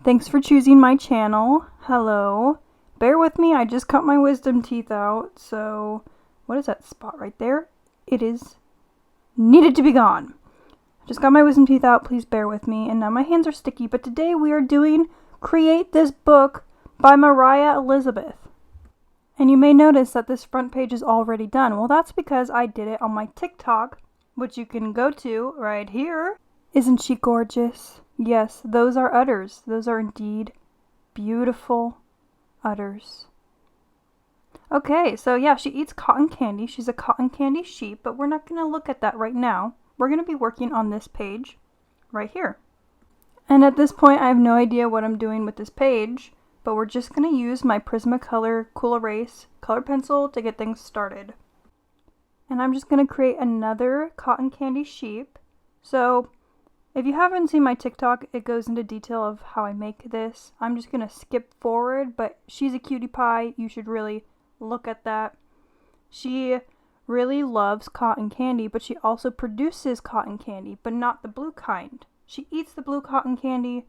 Thanks for choosing my channel. Hello. Bear with me, I just cut my wisdom teeth out, so what is that spot right there? It is needed to be gone. I just got my wisdom teeth out, please bear with me, and now my hands are sticky, but today we are doing Create This Book by Moriah Elizabeth. And you may notice that this front page is already done. Well, that's because I did it on my TikTok, which you can go to right here. Isn't she gorgeous? Yes, those are udders. Those are indeed beautiful udders. Okay, so yeah, she eats cotton candy. She's a cotton candy sheep, but we're not going to look at that right now. We're going to be working on this page right here. And at this point, I have no idea what I'm doing with this page, but we're just going to use my Prismacolor Col-Erase colored pencil to get things started. And I'm just going to create another cotton candy sheep. So if you haven't seen my TikTok, it goes into detail of how I make this. I'm just going to skip forward, but she's a cutie pie. You should really look at that. She really loves cotton candy, but she also produces cotton candy, but not the blue kind. She eats the blue cotton candy,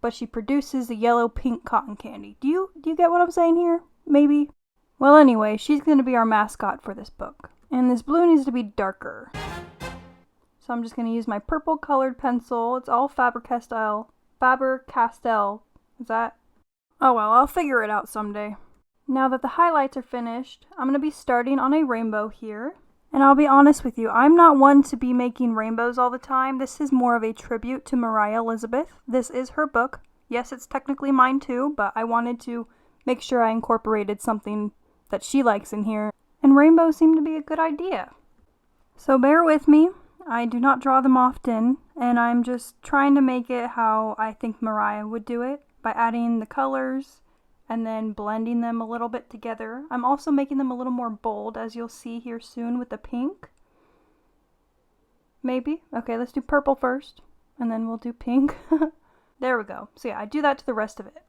but she produces the yellow-pink cotton candy. Do you get what I'm saying here? Maybe? Well, anyway, she's going to be our mascot for this book. And this blue needs to be darker. So I'm just going to use my purple colored pencil. It's all Faber Castell. Faber Castell. Is that? Oh well, I'll figure it out someday. Now that the highlights are finished, I'm going to be starting on a rainbow here. And I'll be honest with you, I'm not one to be making rainbows all the time. This is more of a tribute to Moriah Elizabeth. This is her book. Yes, it's technically mine too, but I wanted to make sure I incorporated something that she likes in here. And rainbows seem to be a good idea. So bear with me. I do not draw them often, and I'm just trying to make it how I think Moriah would do it, by adding the colors and then blending them a little bit together. I'm also making them a little more bold, as you'll see here soon with the pink. Maybe. Okay, let's do purple first, and then we'll do pink. There we go. So yeah, I do that to the rest of it.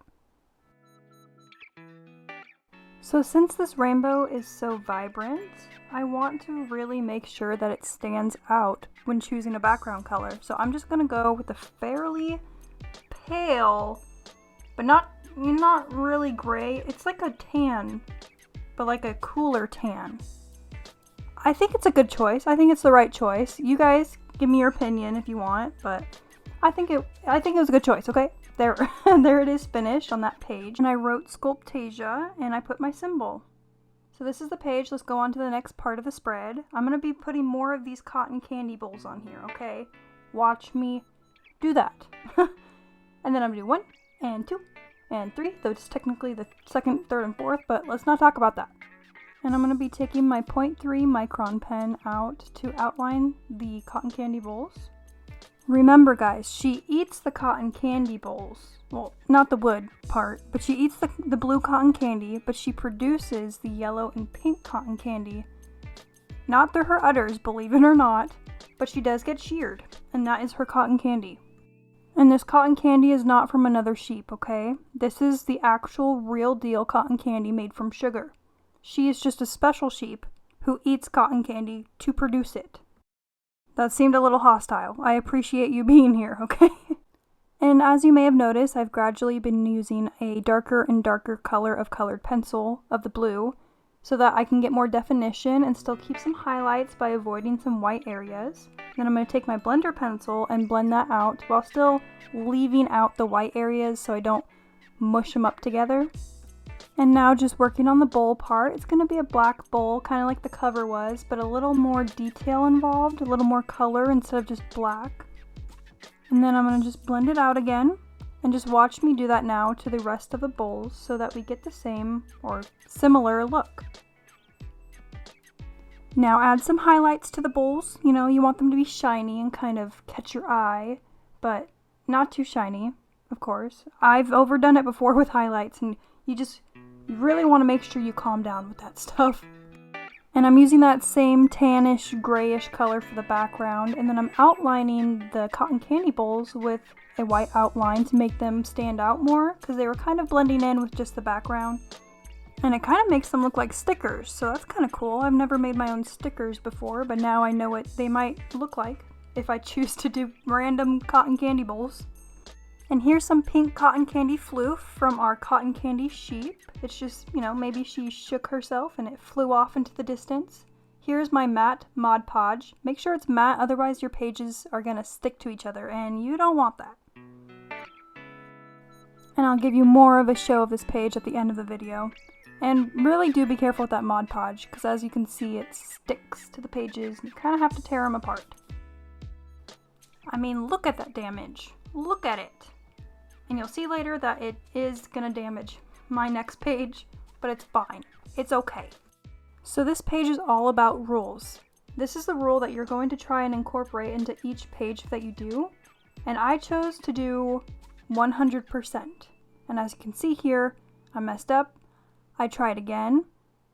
So since this rainbow is so vibrant, I want to really make sure that it stands out when choosing a background color. So I'm just going to go with a fairly pale, but not really gray. It's like a tan, but like a cooler tan. I think it's a good choice. I think it's the right choice. You guys give me your opinion if you want, but I think it was a good choice, okay? There, there it is finished on that page. And I wrote Sculptasia and I put my symbol. So this is the page. Let's go on to the next part of the spread. I'm going to be putting more of these cotton candy bowls on here, okay? Watch me do that. And then I'm going to do 1 and 2 and 3, though it's technically the second, third, and fourth, but let's not talk about that. And I'm going to be taking my 0.3 Micron pen out to outline the cotton candy bowls. Remember guys, she eats the cotton candy bowls. Well, not the wood part, but she eats the blue cotton candy, but she produces the yellow and pink cotton candy. Not through her udders, believe it or not, but she does get sheared, and that is her cotton candy. And this cotton candy is not from another sheep, okay? This is the actual real deal cotton candy made from sugar. She is just a special sheep who eats cotton candy to produce it. That seemed a little hostile. I appreciate you being here, okay? And as you may have noticed, I've gradually been using a darker and darker color of colored pencil of the blue so that I can get more definition and still keep some highlights by avoiding some white areas. Then I'm going to take my blender pencil and blend that out while still leaving out the white areas so I don't mush them up together. And now just working on the bowl part. It's going to be a black bowl, kind of like the cover was, but a little more detail involved, a little more color instead of just black. And then I'm going to just blend it out again, and just watch me do that now to the rest of the bowls so that we get the same or similar look. Now add some highlights to the bowls. You know, you want them to be shiny and kind of catch your eye, but not too shiny, of course. I've overdone it before with highlights, and you really want to make sure you calm down with that stuff. And I'm using that same tannish, grayish color for the background, and then I'm outlining the cotton candy bowls with a white outline to make them stand out more, because they were kind of blending in with just the background. And it kind of makes them look like stickers, so that's kind of cool. I've never made my own stickers before, but now I know what they might look like if I choose to do random cotton candy bowls. And here's some pink cotton candy floof from our cotton candy sheep. It's just, you know, maybe she shook herself and it flew off into the distance. Here's my matte Mod Podge. Make sure it's matte, otherwise your pages are gonna stick to each other and you don't want that. And I'll give you more of a show of this page at the end of the video. And really do be careful with that Mod Podge, because as you can see it sticks to the pages and you kind of have to tear them apart. I mean, look at that damage. Look at it. And you'll see later that it is gonna damage my next page, but it's fine. It's okay. So this page is all about rules. This is the rule that you're going to try and incorporate into each page that you do. And I chose to do 100%. And as you can see here, I messed up. I tried again.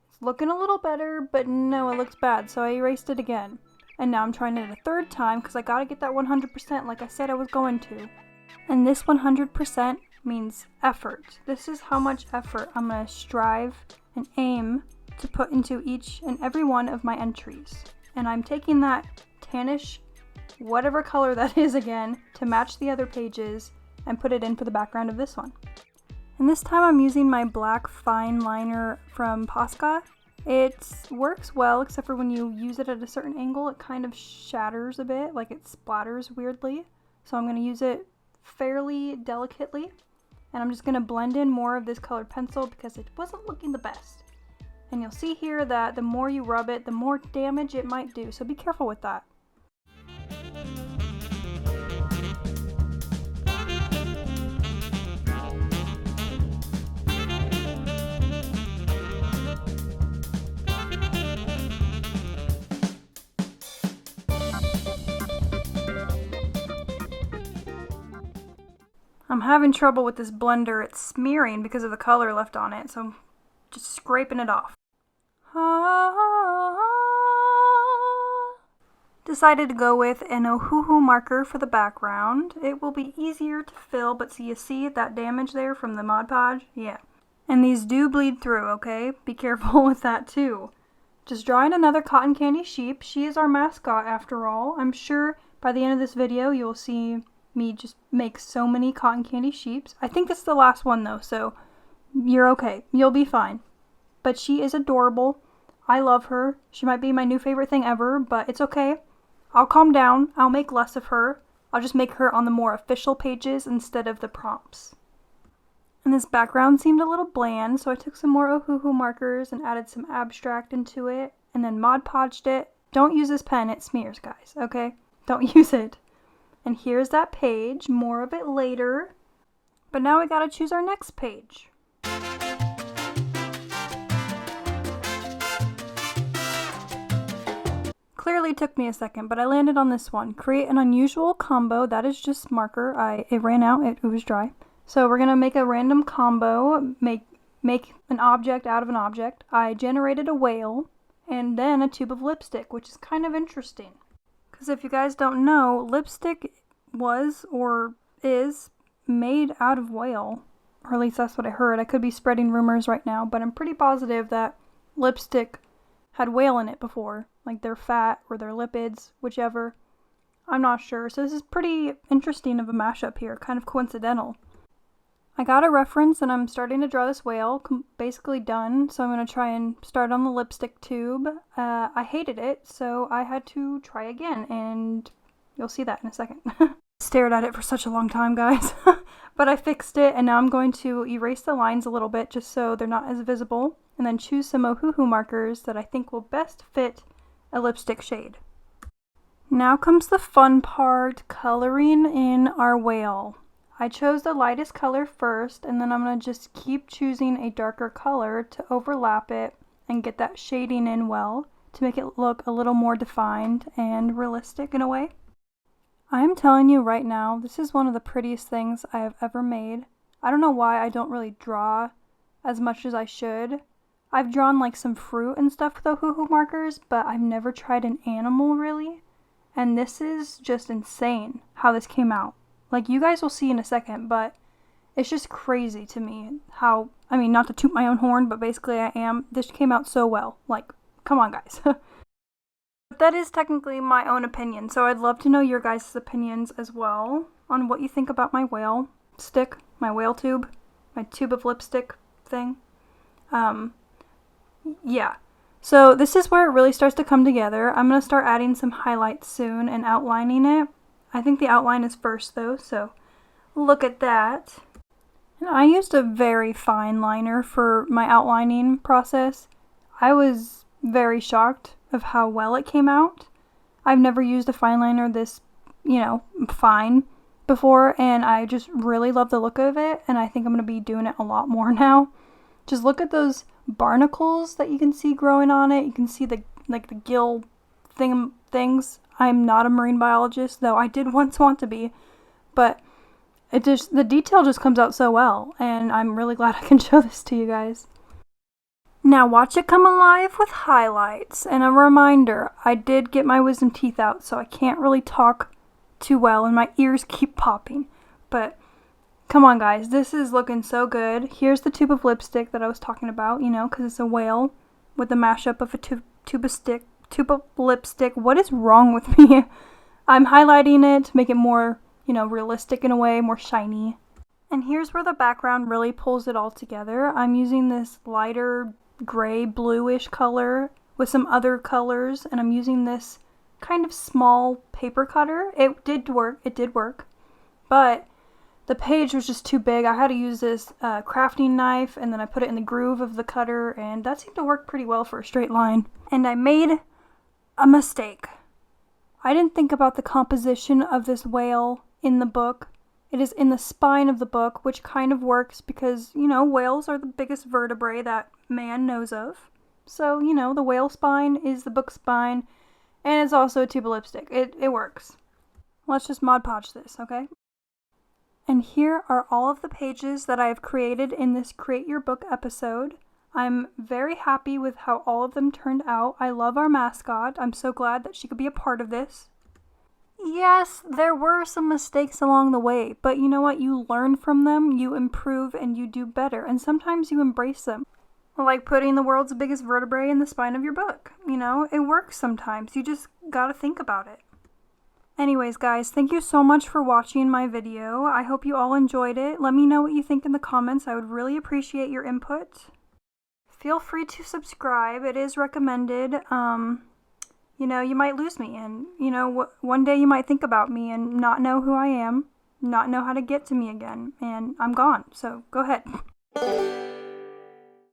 It's looking a little better, but no, it looks bad, so I erased it again. And now I'm trying it a third time because I gotta get that 100% like I said I was going to. And this 100% means effort. This is how much effort I'm gonna strive and aim to put into each and every one of my entries. And I'm taking that tannish, whatever color that is again, to match the other pages and put it in for the background of this one. And this time I'm using my black Fine-liner from Posca. It works well, except for when you use it at a certain angle, it kind of shatters a bit, like it splatters weirdly. So I'm going to use it fairly delicately. And I'm just going to blend in more of this colored pencil because it wasn't looking the best. And you'll see here that the more you rub it, the more damage it might do, so be careful with that. I'm having trouble with this blender. It's smearing because of the color left on it, so I'm just scraping it off. Decided to go with an Ohuhu marker for the background. It will be easier to fill, but so you see that damage there from the Mod Podge? Yeah. And these do bleed through, okay? Be careful with that too. Just drawing another cotton candy sheep. She is our mascot after all. I'm sure by the end of this video you'll see me just make so many cotton candy sheeps. I think this is the last one though, so you're okay. You'll be fine. But she is adorable. I love her. She might be my new favorite thing ever, but it's okay. I'll calm down. I'll make less of her. I'll just make her on the more official pages instead of the prompts. And this background seemed a little bland, so I took some more Ohuhu markers and added some abstract into it, and then Mod Podged it. Don't use this pen, it smears, guys, okay? Don't use it. And here's that page, more of it later. But now we gotta choose our next page. Clearly took me a second, but I landed on this one. Create an unusual combo. That is just marker. It ran out, it was dry. So we're gonna make a random combo, make an object out of an object. I generated a whale and then a tube of lipstick, which is kind of interesting. Because if you guys don't know, lipstick was or is made out of whale. Or at least that's what I heard. I could be spreading rumors right now, but I'm pretty positive that lipstick had whale in it before. Like their fat or their lipids, whichever. I'm not sure. So this is pretty interesting of a mashup here. Kind of coincidental. I got a reference and I'm starting to draw this whale. Basically done. So I'm going to try and start on the lipstick tube. I hated it, so I had to try again. And you'll see that in a second. Stared at it for such a long time, guys. But I fixed it and now I'm going to erase the lines a little bit just so they're not as visible. And then choose some Ohuhu markers that I think will best fit a lipstick shade. Now comes the fun part, coloring in our whale. I chose the lightest color first, and then I'm going to just keep choosing a darker color to overlap it and get that shading in well to make it look a little more defined and realistic in a way. I am telling you right now, this is one of the prettiest things I have ever made. I don't know why I don't really draw as much as I should. I've drawn like some fruit and stuff with Ohuhu markers, but I've never tried an animal really. And this is just insane how this came out. Like you guys will see in a second, but it's just crazy to me how, I mean, not to toot my own horn, but basically this came out so well. Like, come on guys. But that is technically my own opinion, so I'd love to know your guys' opinions as well on what you think about my whale. stick, my whale tube, my tube of lipstick thing. Yeah. So this is where it really starts to come together. I'm going to start adding some highlights soon and outlining it. I think the outline is first though, so look at that. And I used a very fine liner for my outlining process. I was very shocked of how well it came out. I've never used a fine liner this, fine before, and I just really love the look of it, and I think I'm going to be doing it a lot more now. Just look at those barnacles that you can see growing on it. You can see the gill things. I'm not a marine biologist, though I did once want to be, but the detail just comes out so well, and I'm really glad I can show this to you guys. Now watch it come alive with highlights, and a reminder, I did get my wisdom teeth out, so I can't really talk too well, and my ears keep popping, but come on guys, this is looking so good. Here's the tube of lipstick that I was talking about, because it's a whale with a mashup of a tube of lipstick. What is wrong with me? I'm highlighting it to make it more, realistic in a way, more shiny. And here's where the background really pulls it all together. I'm using this lighter gray bluish color with some other colors, and I'm using this kind of small paper cutter. It did work, but the page was just too big. I had to use this crafting knife, and then I put it in the groove of the cutter, and that seemed to work pretty well for a straight line. And I made a mistake. I didn't think about the composition of this whale in the book. It is in the spine of the book, which kind of works because, whales are the biggest vertebrae that man knows of. So, the whale spine is the book spine, and it's also a tube of lipstick. It works. Let's just Mod Podge this, okay? And here are all of the pages that I have created in this Create Your Book episode. I'm very happy with how all of them turned out. I love our mascot. I'm so glad that she could be a part of this. Yes, there were some mistakes along the way, but you know what? You learn from them, you improve, and you do better, and sometimes you embrace them. Like putting the world's biggest vertebrae in the spine of your book. It works sometimes. You just gotta think about it. Anyways, guys, thank you so much for watching my video. I hope you all enjoyed it. Let me know what you think in the comments. I would really appreciate your input. Feel free to subscribe. It is recommended. You might lose me, and, one day you might think about me and not know who I am, not know how to get to me again, and I'm gone, so go ahead.